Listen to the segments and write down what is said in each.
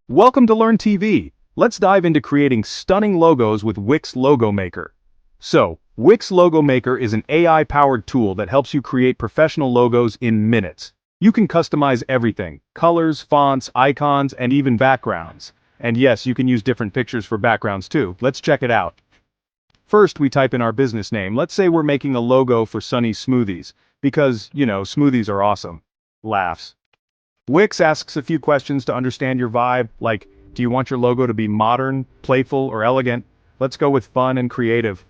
Welcome to LearnTV. Let's dive into creating stunning logos with Wix Logo Maker. So, Wix Logo Maker is an AI-powered tool that helps you create professional logos in minutes. You can customize everything: colors, fonts, icons, and even backgrounds. And yes, you can use different pictures for backgrounds too. Let's check it out. First, we type in our business name. Let's say we're making a logo for Sunny Smoothies, because, smoothies are awesome. Laughs. Wix asks a few questions to understand your vibe, like, do you want your logo to be modern, playful, or elegant? Let's go with fun and creative.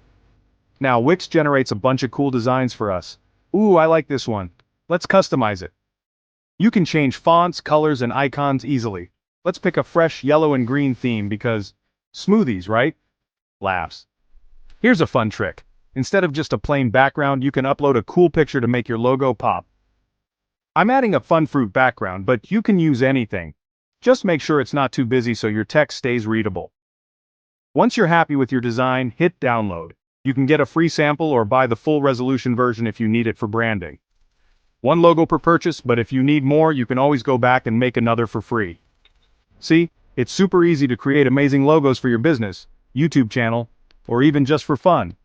Now, Wix generates a bunch of cool designs for us. Ooh, I like this one. Let's customize it. You can change fonts, colors, and icons easily. Let's pick a fresh yellow and green theme because smoothies, right? Laughs. Here's a fun trick. Instead of just a plain background, you can upload a cool picture to make your logo pop. I'm adding a fun fruit background, but you can use anything. Just make sure it's not too busy so your text stays readable. Once you're happy with your design, hit download. You can get a free sample or buy the full resolution version if you need it for branding. One logo per purchase, but if you need more, you can always go back and make another for free. See, it's super easy to create amazing logos for your business, YouTube channel, or even just for fun.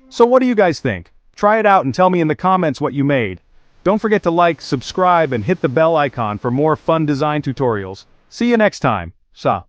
So what do you guys think? Try it out and tell me in the comments what you made. Don't forget to like, subscribe, and hit the bell icon for more fun design tutorials. See you next time. Sa.